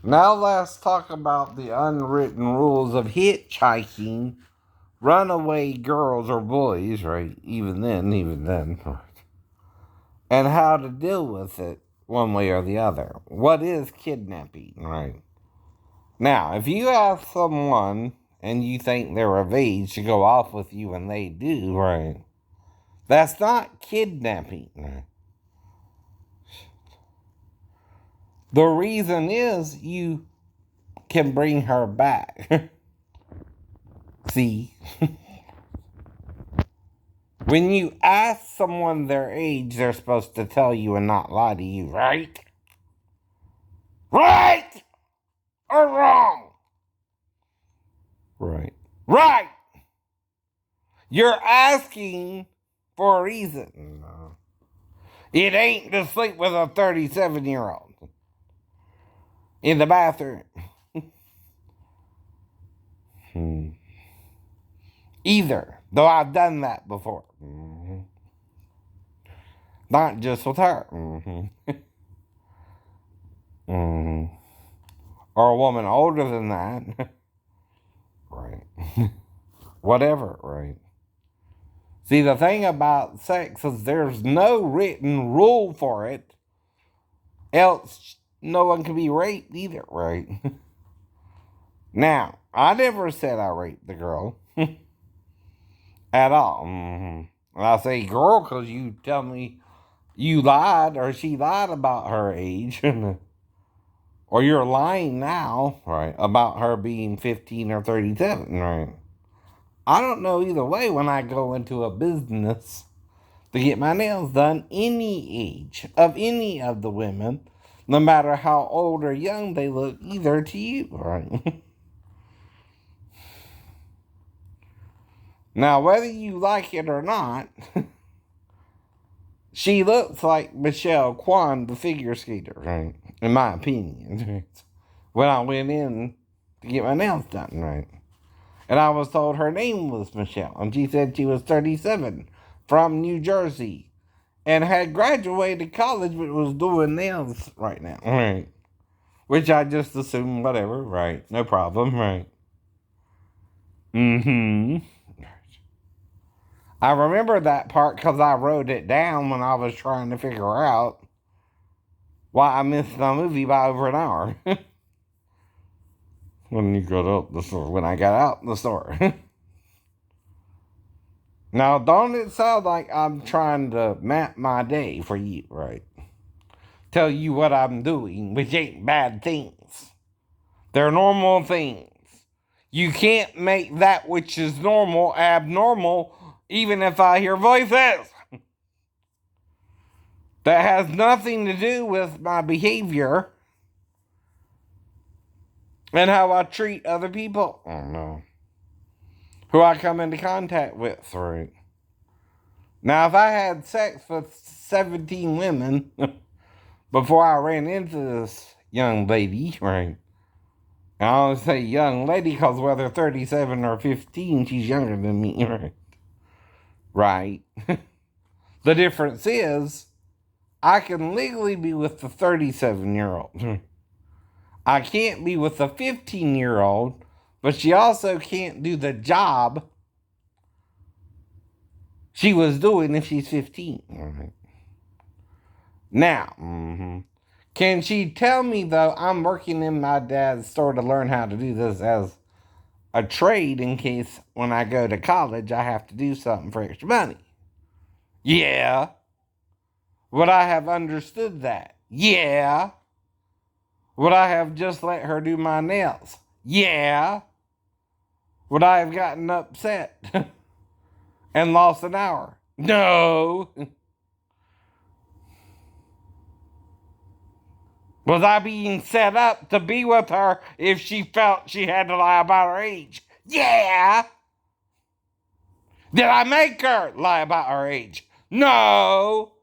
Now let's talk about the unwritten rules of hitchhiking, runaway girls or boys, right? Even then, right? And how to deal with it one way or the other. What is kidnapping, right? Now, if you ask someone and you think they're of age to go off with you and they do, right? That's not kidnapping, right? The reason is you can bring her back. See? When you ask someone their age, they're supposed to tell you and not lie to you, right? Right or wrong? Right. Right! You're asking for a reason. No. It ain't to sleep with a 37-year-old in the bathroom. Either, though I've done that before. Not just with her. Or a woman older than that. Right. Whatever, right? See, the thing about sex is there's no written rule for it. Else, no one can be raped either, right? Now, I never said I raped the girl. At all. I say girl because you tell me you lied or she lied about her age. Or you're lying now, right, about her being 15 or 37, right? I don't know either way when I go into a business to get my nails done, any age of any of the women, no matter how old or young they look, either to you, right? Now, whether you like it or not, she looks like Michelle Kwan, the figure skater, right? In my opinion. When I went in to get my nails done, right? And I was told her name was Michelle, and she said she was 37 from New Jersey and had graduated college but was doing nails right now, right? Which I just assumed, whatever, right? No problem, right? I remember that part because I wrote it down when I was trying to figure out why I missed the movie by over an hour. When I got out the store. Now, don't it sound like I'm trying to map my day for you, right? Tell you what I'm doing, which ain't bad things. They're normal things. You can't make that which is normal abnormal, even if I hear voices. That has nothing to do with my behavior and how I treat other people. Oh no. Who I come into contact with, right? Now, if I had sex with 17 women before I ran into this young lady, right? And I only say young lady because whether 37 or 15, she's younger than me, right? Right. The difference is, I can legally be with the 37-year-old. I can't be with the 15-year-old, but she also can't do the job she was doing if she's 15. Right. Now, can she tell me, though, I'm working in my dad's store to learn how to do this as a trade in case when I go to college I have to do something for extra money? Yeah. Would I have understood that? Yeah. Would I have just let her do my nails? Yeah. Would I have gotten upset and lost an hour? No. Was I being set up to be with her if she felt she had to lie about her age? Yeah. Did I make her lie about her age? No.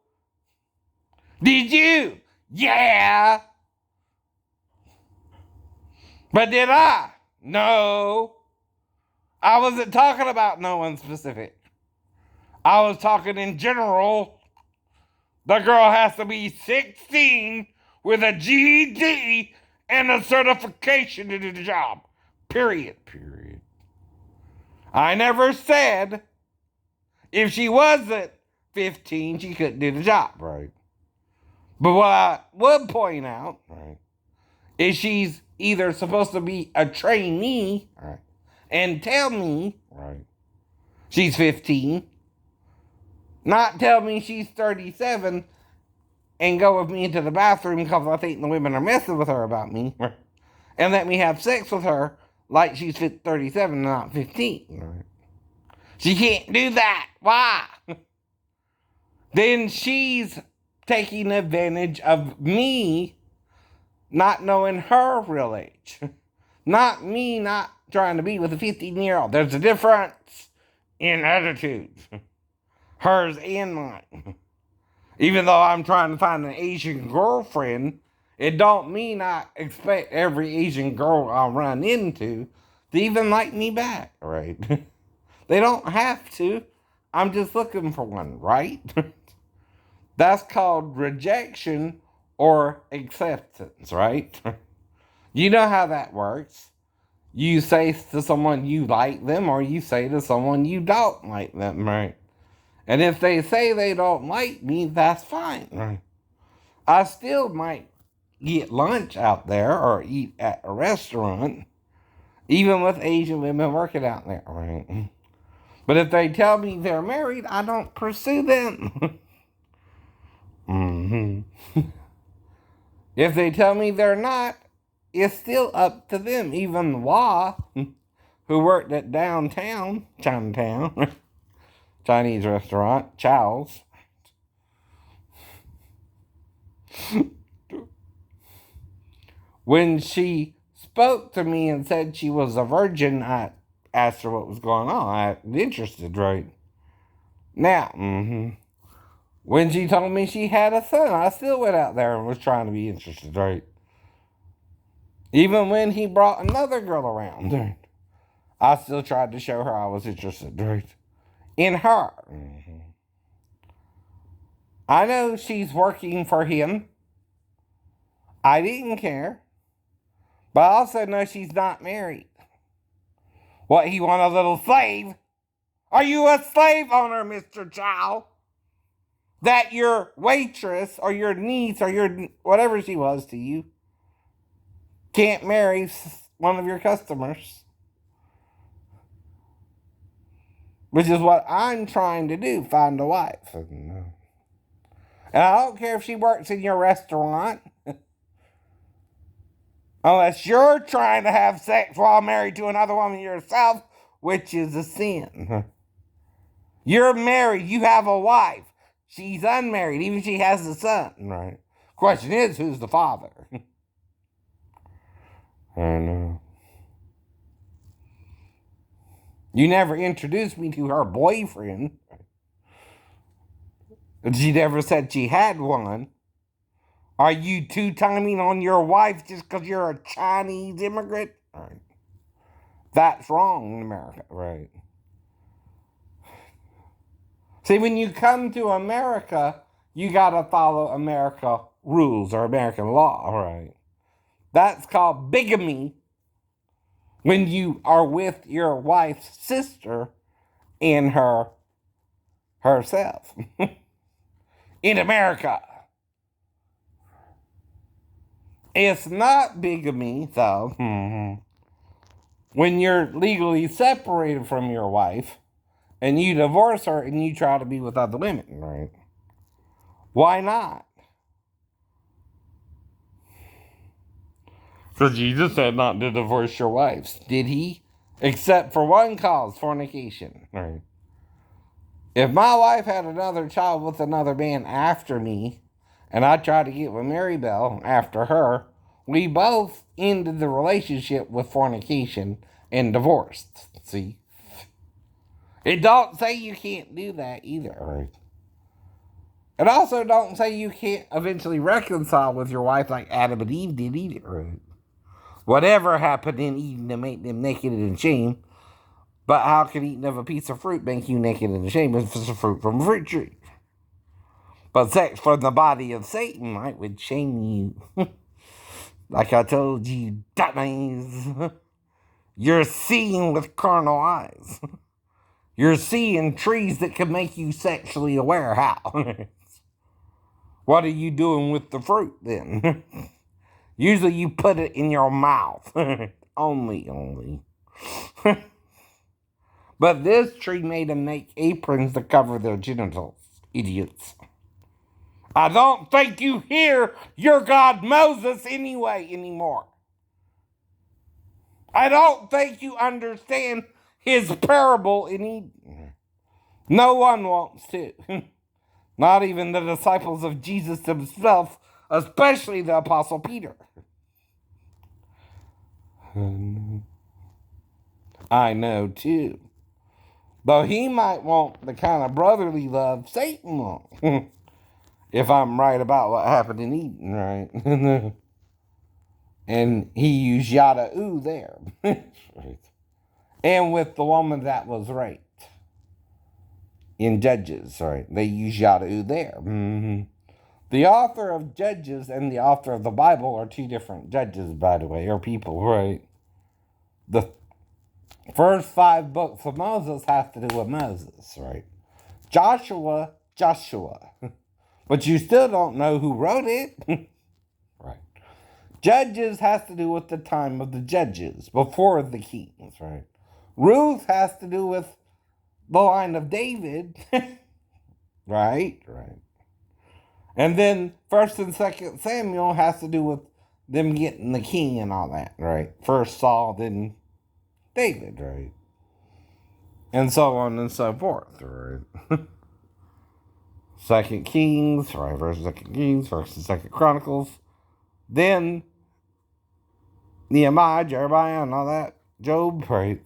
Did you? Yeah. But did I? No. I wasn't talking about no one specific. I was talking in general. The girl has to be 16 with a GED and a certification to do the job. Period. I never said if she wasn't 15, she couldn't do the job, right? But what I would point out, right, is she's either supposed to be a trainee, right, and tell me, right, she's 15, not tell me she's 37 and go with me into the bathroom because I think the women are messing with her about me, right, and let me have sex with her like she's 37 and not 15. Right. She can't do that. Why? Then she's taking advantage of me not knowing her real age. Not me not trying to be with a 15-year-old. There's a difference in attitudes. Hers and mine. Even though I'm trying to find an Asian girlfriend, it don't mean I expect every Asian girl I'll run into to even like me back, right? They don't have to. I'm just looking for one, right? That's called rejection or acceptance, right? You know how that works. You say to someone you like them, or you say to someone you don't like them, right? And if they say they don't like me, that's fine, right? I still might get lunch out there or eat at a restaurant, even with Asian women working out there, right? But if they tell me they're married, I don't pursue them. If they tell me they're not, it's still up to them. Even Wah, who worked at downtown, Chinatown, Chinese restaurant, Chow's, when she spoke to me and said she was a virgin, I asked her what was going on. I was interested, right? Now, when she told me she had a son, I still went out there and was trying to be interested, right? Even when he brought another girl around, right? I still tried to show her I was interested, right? In her. I know she's working for him. I didn't care. But I also know she's not married. What, he want a little slave? Are you a slave owner, Mr. Chow? That your waitress or your niece or your whatever she was to you can't marry one of your customers? Which is what I'm trying to do, find a wife. And I don't care if she works in your restaurant. Unless you're trying to have sex while married to another woman yourself, which is a sin. You're married, you have a wife. She's unmarried, even if she has a son, right? Question is, who's the father? I don't know. You never introduced me to her boyfriend. She never said she had one. Are you two-timing on your wife just because you're a Chinese immigrant? Right. That's wrong in America, right? See, when you come to America, you gotta follow America rules or American law, right? That's called bigamy when you are with your wife's sister and herself in America. It's not bigamy, though, when you're legally separated from your wife and you divorce her and you try to be with other women, right? Why not? So Jesus said not to divorce your wives, did he? Except for one cause, fornication, right? If my wife had another child with another man after me, and I tried to get with Mary Bell after her, we both ended the relationship with fornication and divorced. See? It don't say you can't do that either, right? It also don't say you can't eventually reconcile with your wife like Adam and Eve did either, right? Whatever happened in Eden to make them naked and ashamed, but how can eating of a piece of fruit make you naked and ashamed if it's a fruit from a fruit tree? But sex from the body of Satan, right, would shame you. Like I told you, dummies, you're seeing with carnal eyes. You're seeing trees that can make you sexually aware. How? What are you doing with the fruit then? Usually you put it in your mouth. only. But this tree made them make aprons to cover their genitals. Idiots. I don't think you hear your God Moses anymore. I don't think you understand his parable in Eden. No one wants to. Not even the disciples of Jesus himself, especially the Apostle Peter. I know too. Though he might want the kind of brotherly love Satan wants. If I'm right about what happened in Eden, right? And he used yada ooh there. And with the woman that was raped in Judges, right? They use yada ooh there. Mm-hmm. The author of Judges and the author of the Bible are two different judges, by the way, or people, right? The first 5 books of Moses have to do with Moses, right? Joshua. But you still don't know who wrote it. Right. Judges has to do with the time of the judges, before the kings, right? Ruth has to do with the line of David. Right. And then 1st and 2nd Samuel has to do with them getting the king and all that, right? First Saul, then David, right? And so on and so forth, right? 2nd Kings, right? 1st and 2nd Kings, 1st and 2nd Chronicles. Then Nehemiah, Jeremiah, and all that. Job, right?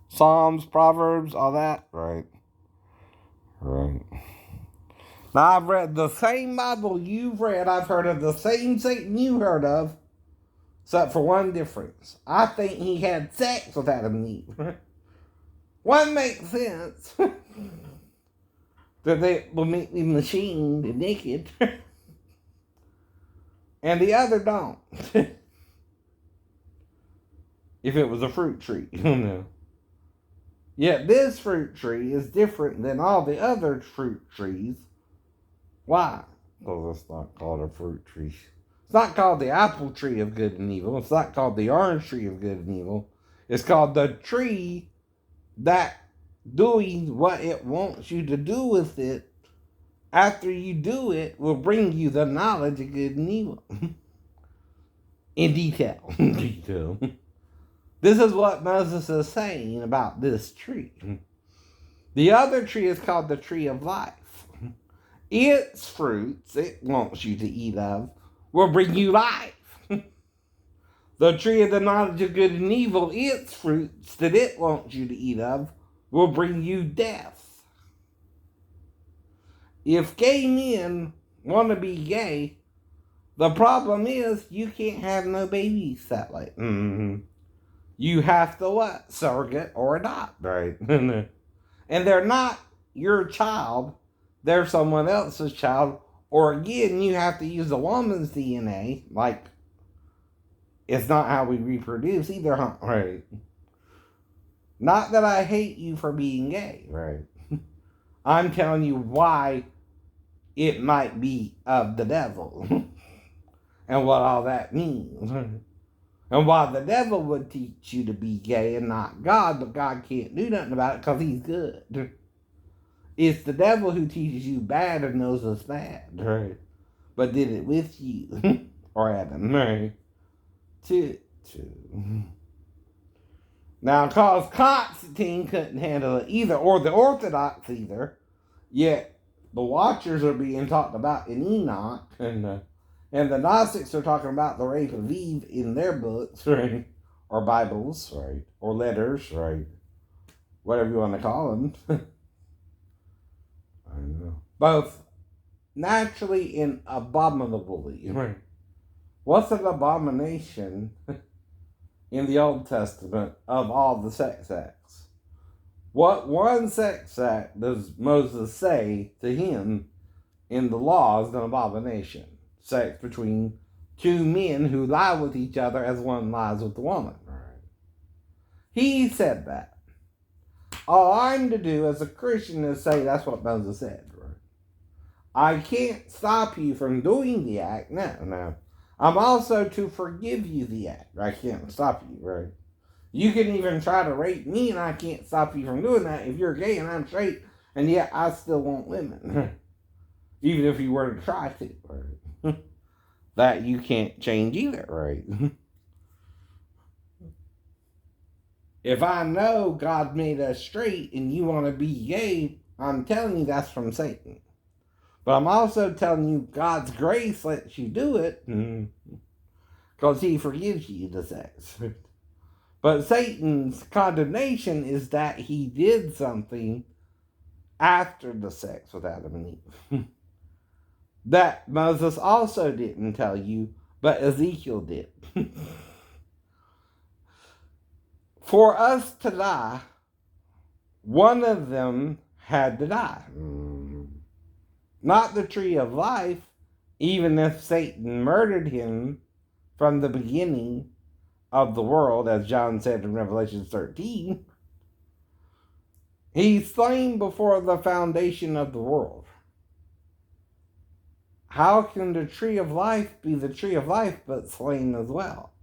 Psalms, Proverbs, all that, right? Now, I've read the same Bible you've read. I've heard of the same Satan you heard of, except for one difference. I think he had sex with Adam and Eve. One makes sense. That they will make the machine the naked. And the other don't. If it was a fruit tree, no. Yet this fruit tree is different than all the other fruit trees. Why? Because it's not called a fruit tree. It's not called the apple tree of good and evil. It's not called the orange tree of good and evil. It's called the tree that doing what it wants you to do with it after you do it will bring you the knowledge of good and evil. In detail. This is what Moses is saying about this tree. The other tree is called the tree of life. Its fruits, it wants you to eat of, will bring you life. The tree of the knowledge of good and evil, its fruits that it wants you to eat of, will bring you death. If gay men want to be gay, the problem is you can't have no babies that way. Mm-hmm. You have to what? Surrogate or adopt, right? And they're not your child. They're someone else's child. Or again, you have to use a woman's DNA. Like, it's not how we reproduce either, huh? Right? Not that I hate you for being gay, right? I'm telling you why it might be of the devil. And what all that means. And why the devil would teach you to be gay and not God, but God can't do nothing about it because he's good. It's the devil who teaches you bad and knows it's bad, right? But did it with you, or Adam, right? Two. Now, because Constantine couldn't handle it either, or the Orthodox either, yet the Watchers are being talked about in Enoch, and the Gnostics are talking about the rape of Eve in their books, right? Or Bibles, right? Or letters, right? Whatever you want to call them. I know. Both naturally and abominably. Right. What's an abomination in the Old Testament of all the sex acts? What one sex act does Moses say to him in the law is an abomination? Sex between two men who lie with each other as one lies with the woman. He said that. All I'm to do as a Christian is say that's what Moses said. I can't stop you from doing the act. No. I'm also to forgive you the act. I can't stop you, right? You can even try to rape me and I can't stop you from doing that if you're gay and I'm straight, and yet I still want women. Even if you were to try to, right? That you can't change either, right? If I know God made us straight and you want to be gay, I'm telling you that's from Satan. But I'm also telling you God's grace lets you do it because he forgives you the sex. But Satan's condemnation is that he did something after the sex with Adam and Eve that Moses also didn't tell you, but Ezekiel did. For us to die, one of them had to die. Not the tree of life, even if Satan murdered him from the beginning of the world, as John said in Revelation 13. He's slain before the foundation of the world. How can the tree of life be the tree of life but slain as well?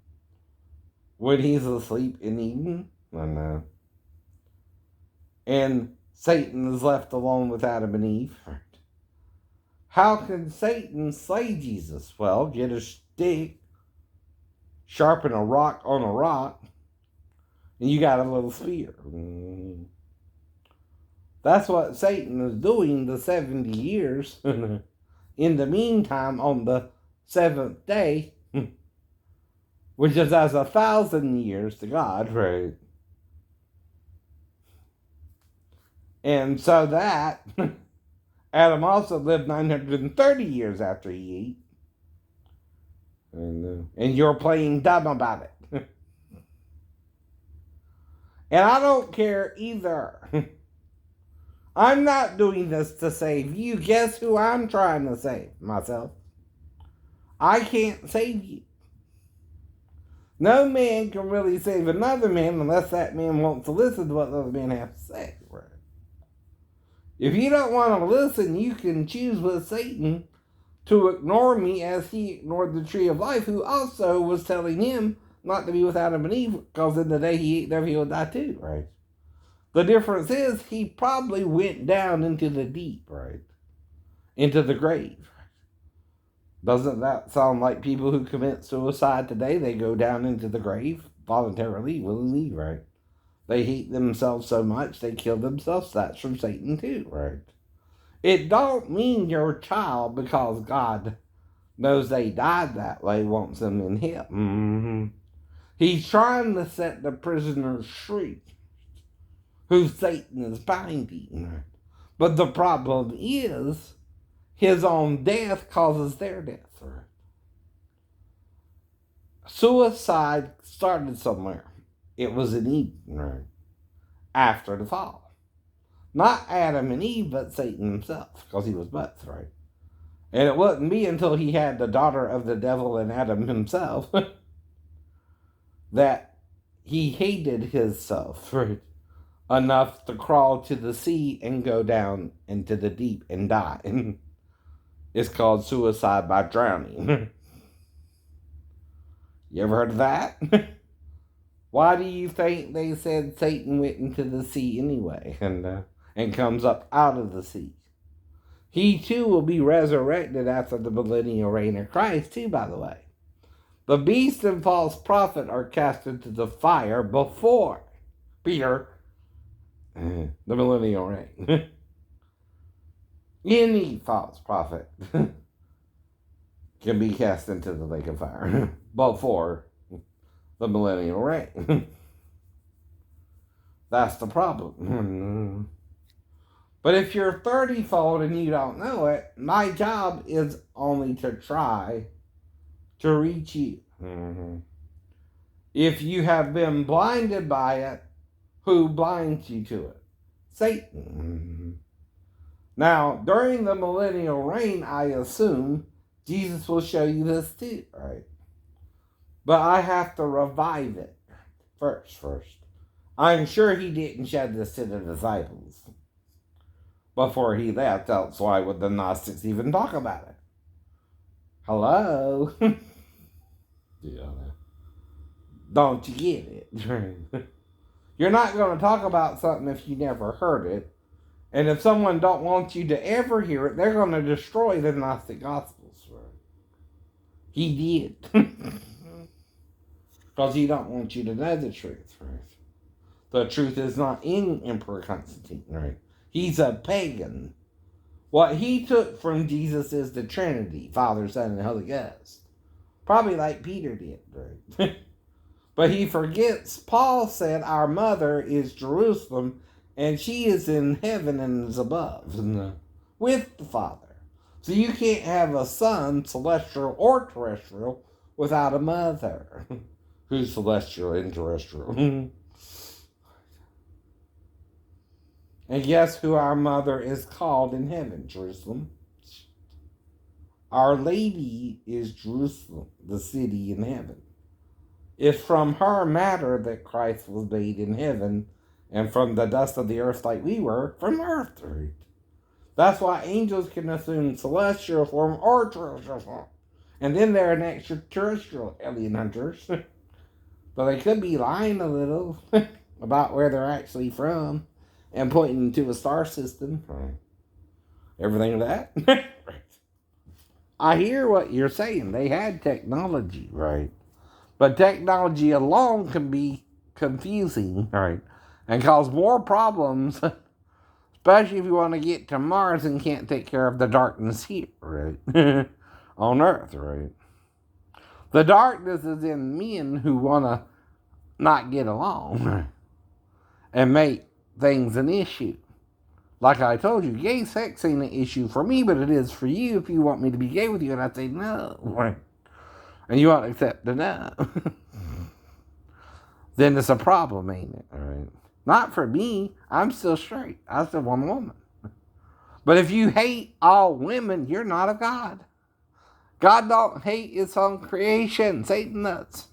When he's asleep in Eden? No. And Satan is left alone with Adam and Eve. How can Satan slay Jesus? Well, get a stick, sharpen a rock on a rock, and you got a little spear. That's what Satan is doing the 70 years. In the meantime, on the seventh day, which is as 1,000 years to God, right? And so that Adam also lived 930 years after he ate. And you're playing dumb about it. And I don't care either. I'm not doing this to save you. Guess who I'm trying to save? Myself. I can't save you. No man can really save another man unless that man wants to listen to what the other man has to say. Right? If you don't want to listen, you can choose with Satan to ignore me as he ignored the tree of life, who also was telling him not to be with Adam and Eve, because in the day he ate thereof he would die too, right? The difference is he probably went down into the deep, right? Into the grave. Doesn't that sound like people who commit suicide today? They go down into the grave voluntarily, willingly, right? They hate themselves so much they kill themselves. That's from Satan too, right? It don't mean your child, because God knows they died that way, wants them in hell. He's trying to set the prisoners free, who Satan is binding. But the problem is, his own death causes their death. Suicide started somewhere. It was in Eden, after the fall. Not Adam and Eve, but Satan himself, because he was both, right? And it wouldn't be until he had the daughter of the devil and Adam himself that he hated himself, right? Enough to crawl to the sea and go down into the deep and die. It's called suicide by drowning. You ever heard of that? Why do you think they said Satan went into the sea anyway and comes up out of the sea? He too will be resurrected after the millennial reign of Christ too, by the way. The beast and false prophet are cast into the fire before Peter, the millennial reign. Any false prophet can be cast into the lake of fire before the millennial reign. That's the problem. But if you're 30-fold and you don't know it, my job is only to try to reach you. If you have been blinded by it, who blinds you to it? Satan. Now, during the millennial reign, I assume Jesus will show you this too, right? But I have to revive it first. I'm sure he didn't show this to the disciples before he left, else why would the Gnostics even talk about it? Hello? Yeah. Don't you get it? You're not going to talk about something if you never heard it. And if someone don't want you to ever hear it, they're going to destroy the Gnostic Gospels. He did. Because he don't want you to know the truth, right? The truth is not in Emperor Constantine, right? He's a pagan. What he took from Jesus is the Trinity, Father, Son, and Holy Ghost. Probably like Peter did, right? But he forgets, Paul said our mother is Jerusalem, and she is in heaven and is above, with the Father. So you can't have a son, celestial or terrestrial, without a mother who's celestial and terrestrial. And guess who our mother is called in heaven? Jerusalem. Our Lady is Jerusalem, the city in heaven. It's from her matter that Christ was made in heaven, and from the dust of the earth like we were, from earth. Right? That's why angels can assume celestial form or terrestrial form. And then they're an extraterrestrial alien hunters. But they could be lying a little about where they're actually from and pointing to a star system. Everything of that. I hear what you're saying. They had technology, right? But technology alone can be confusing, right? And cause more problems, especially if you want to get to Mars and can't take care of the darkness here, right? On Earth, right? The darkness is in men who want to not get along and make things an issue. Like I told you, gay sex ain't an issue for me, but it is for you if you want me to be gay with you. And I say no, right? And you won't accept the no. Then it's a problem, ain't it? All right. Not for me. I'm still straight. I still want a woman. But if you hate all women, you're not a God. God don't hate his own creation. Satan does.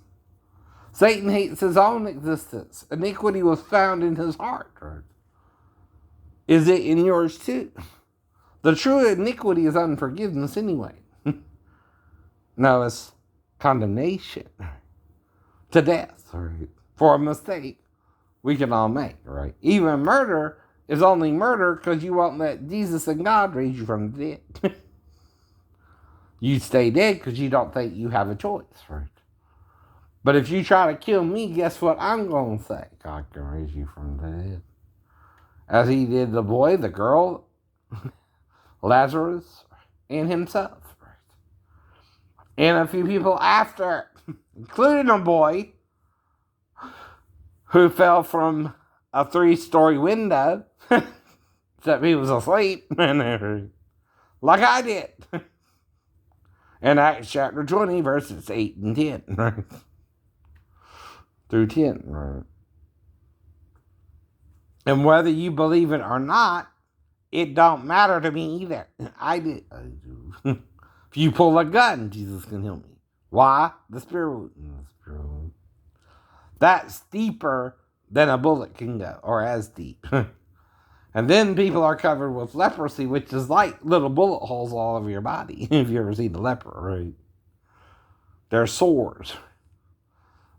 Satan hates his own existence. Iniquity was found in his heart. Right? Is it in yours too? The true iniquity is unforgiveness anyway. No, it's condemnation to death, right? For a mistake we can all make, right? Even murder is only murder because you won't let Jesus and God raise you from the dead. You stay dead because you don't think you have a choice, right? But if you try to kill me, guess what I'm going to say? God can raise you from the dead. As he did the boy, the girl, Lazarus, and himself. Right? And a few people after, including a boy who fell from a 3-story window, except he was asleep, like I did. In Acts chapter 20, verses 8 and 10, right? Through 10, right? And whether you believe it or not, it don't matter to me either. I do. If you pull a gun, Jesus can heal me. Why? The Spirit. That's deeper than a bullet can go, or as deep. And then people are covered with leprosy, which is like little bullet holes all over your body. If you ever seen a leper, right? They're sores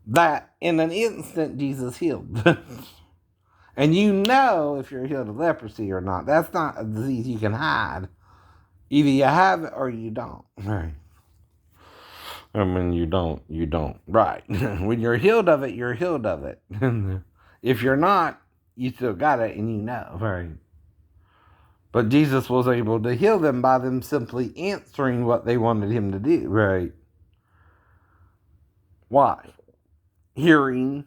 that in an instant Jesus healed. And you know if you're healed of leprosy or not. That's not a disease you can hide. Either you have it or you don't. Right. I mean, you don't. Right. When you're healed of it, you're healed of it. If you're not, you still got it and you know. Right. But Jesus was able to heal them by them simply answering what they wanted him to do. Right. Why? Hearing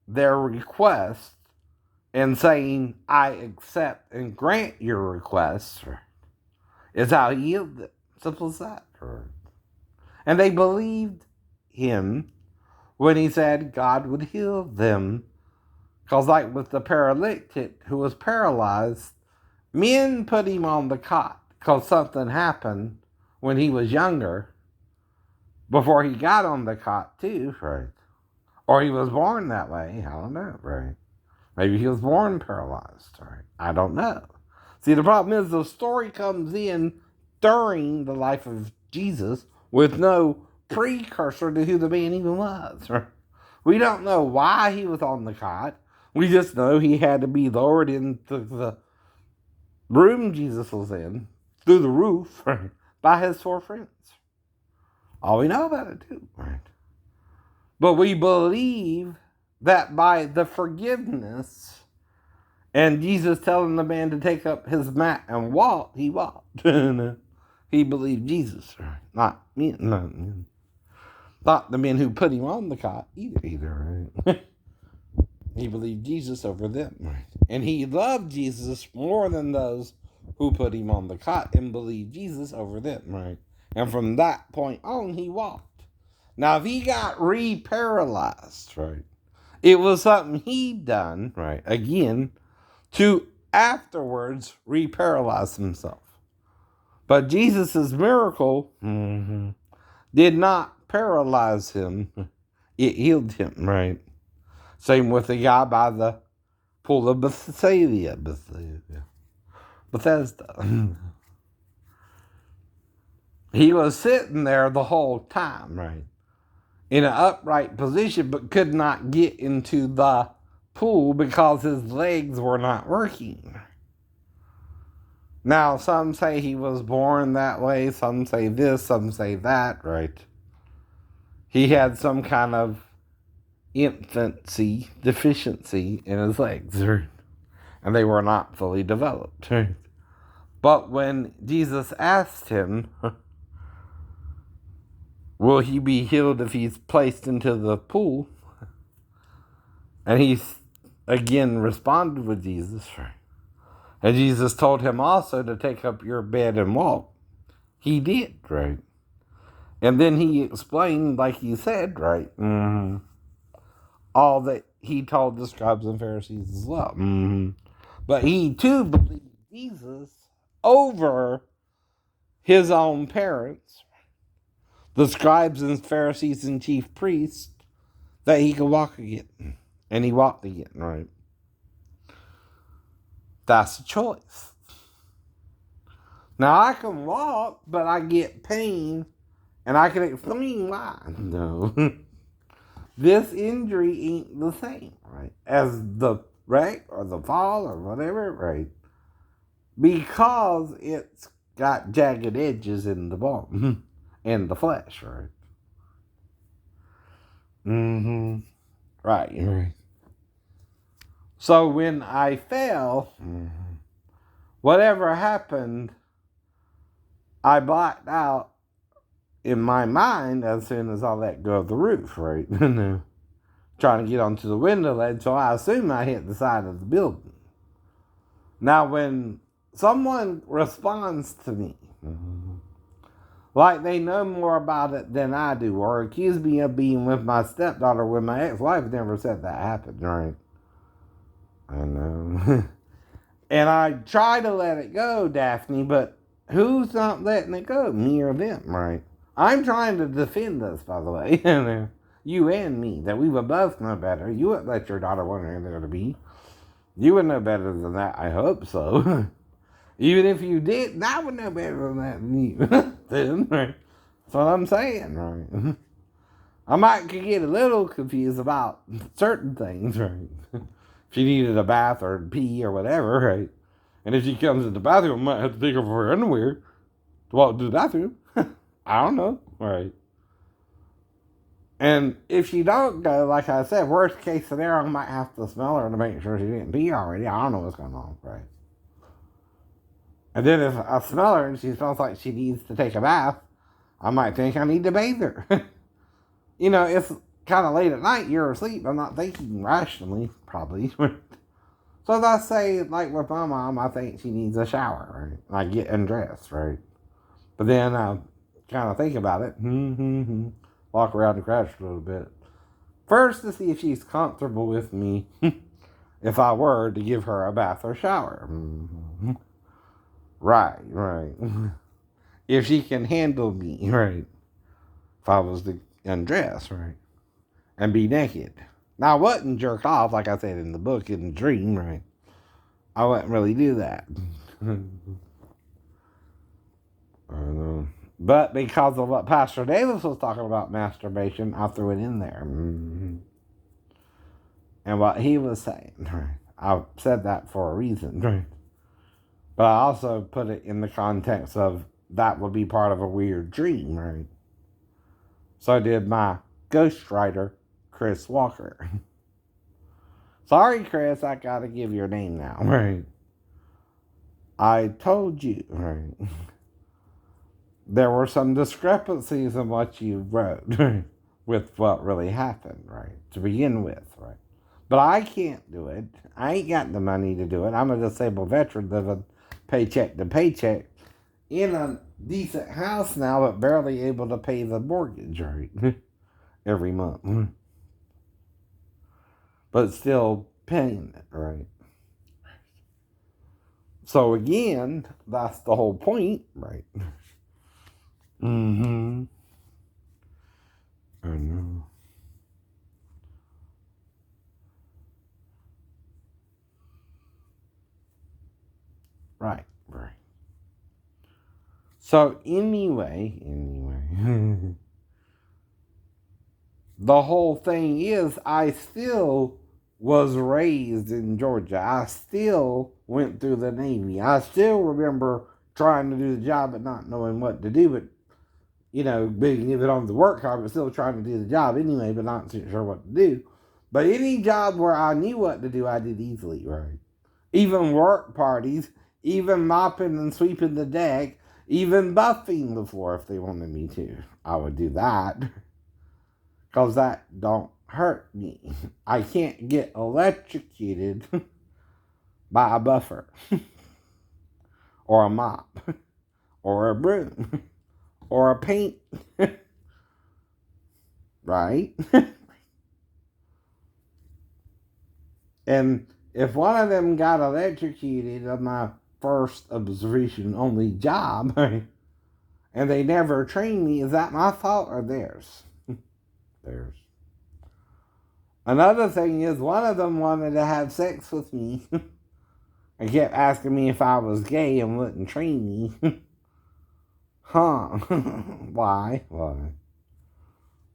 their request and saying, I accept and grant your request, is how he healed them. Simple as that. And they believed him when he said God would heal them. Because like with the paralytic who was paralyzed, men put him on the cot because something happened when he was younger. before he got on the cot too, right? Or he was born that way. I don't know, right? Maybe he was born paralyzed, right? I don't know. See, the problem is the story comes in during the life of Jesus with no precursor to who the man even was, right? We don't know why he was on the cot. We just know he had to be lowered into the room Jesus was in through the roof, right, by his 4 friends. All we know about it, too, right? But we believe that by the forgiveness and Jesus telling the man to take up his mat and walk, he walked. He believed Jesus, right? Not me, not the men who put him on the cot either, right? He believed Jesus over them, right? And he loved Jesus more than those who put him on the cot and believed Jesus over them, right? And from that point on, he walked. Now, if he got re-paralyzed, right, it was something he'd done, right, again, to afterwards re-paralyze himself. But Jesus' miracle did not paralyze him. It healed him, right? Same with the guy by the pool of Bethesda. He was sitting there the whole time, right? In an upright position, but could not get into the pool because his legs were not working. Now, some say he was born that way, some say this, some say that, right? He had some kind of infancy deficiency in his legs, right? And they were not fully developed, right? But when Jesus asked him, will he be healed if he's placed into the pool? And he again responded with Jesus, right? And Jesus told him also to take up your bed and walk. He did, right? And then he explained, like he said, right, all that he told the scribes and Pharisees as well. But he too believed Jesus over his own parents, the scribes and Pharisees and chief priests, that he could walk again. And he walked again, right? That's a choice. Now, I can walk, but I get pain, and I can explain why. No. This injury ain't the same, right, as the wreck or the fall or whatever, right? Because it's got jagged edges in the bone and the flesh, right? Right. So when I fell, whatever happened, I blacked out in my mind as soon as I let go of the roof, right? Trying to get onto the window ledge, so I assume I hit the side of the building. Now, when someone responds to me, like they know more about it than I do, or accuse me of being with my stepdaughter when my ex-wife never said that happened, right? I know. And I try to let it go, Daphne, but who's not letting it go? Me or them, right? I'm trying to defend us, by the way. You and me, that we would both know better. You wouldn't let your daughter wonder who they're to be. You would know better than that, I hope so. Even if you did, I would know better than that than you. Then, right? That's what I'm saying, right? I might get a little confused about certain things, right? If she needed a bath or pee or whatever, right? And if she comes in the bathroom, I might have to take off her underwear to walk to the bathroom. I don't know, right? And if she don't go, like I said, worst case scenario, I might have to smell her to make sure she didn't pee already. I don't know what's going on, right? And then if I smell her and she smells like she needs to take a bath, I might think I need to bathe her. You know, it's kind of late at night, you're asleep, I'm not thinking rationally, probably. So if I say, like with my mom, I think she needs a shower, right? I get undressed, right? But then I kind of think about it, walk around the crash a little bit. First, to see if she's comfortable with me if I were to give her a bath or shower. Right. If she can handle me, right? if I was to undress, right? And be naked. Now, I wouldn't jerk off, like I said in the book, in the dream, right? I wouldn't really do that. I don't know. But because of what Pastor Davis was talking about masturbation, I threw it in there. And what he was saying, right? I said that for a reason, right? But I also put it in the context of that would be part of a weird dream, right? So I did my ghostwriter, Chris Walker. Sorry, Chris, I gotta give your name now, right? I told you, right? There were some discrepancies in what you wrote with what really happened, right? To begin with, right? But I can't do it. I ain't got the money to do it. I'm a disabled veteran living paycheck to paycheck in a decent house now, but barely able to pay the mortgage, right? Every month. But still paying it, right? So again, that's the whole point, right? I know. Right. So anyway, the whole thing is I still was raised in Georgia. I still went through the Navy. I still remember trying to do the job but not knowing what to do. But, being it on the work hard, but still trying to do the job anyway, but not sure what to do. But any job where I knew what to do, I did easily, right? Even work parties, even mopping and sweeping the deck, even buffing the floor if they wanted me to. I would do that. Because that don't hurt me. I can't get electrocuted by a buffer. Or a mop. Or a broom. Or a paint. Right? And if one of them got electrocuted on my first observation only job, and they never trained me, is that my fault or theirs? Theirs. Another thing is, one of them wanted to have sex with me and kept asking me if I was gay and wouldn't train me. Huh? Why?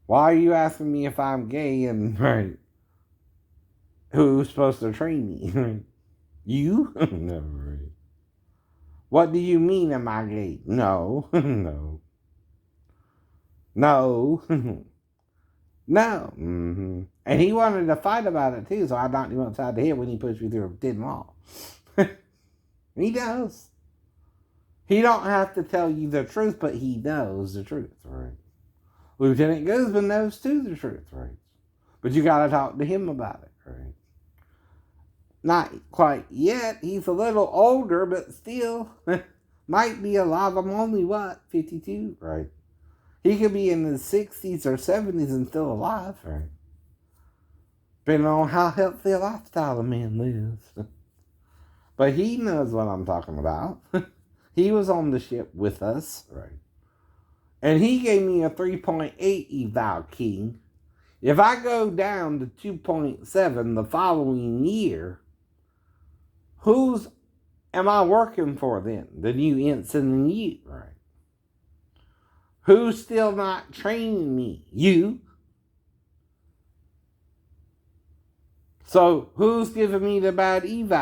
Why are you asking me if I'm gay and right? Who's supposed to train me? You? No, right. What do you mean, am I gay? No. No. No. No. And he wanted to fight about it too, so I knocked him upside the head when he pushed me through a tin wall. He does. He don't have to tell you the truth, but he knows the truth, right? Lieutenant Guzman knows too the truth, right? But you gotta talk to him about it, right? Not quite yet. He's a little older, but still might be alive. I'm only, 52, right? He could be in his 60s or 70s and still alive, right? Depending on how healthy a lifestyle a man lives. But he knows what I'm talking about. He was on the ship with us, right? And he gave me a 3.8 eval key. If I go down to 2.7 the following year, who's am I working for then? The new ensign and you, right? Who's still not training me? You. So who's giving me the bad eval?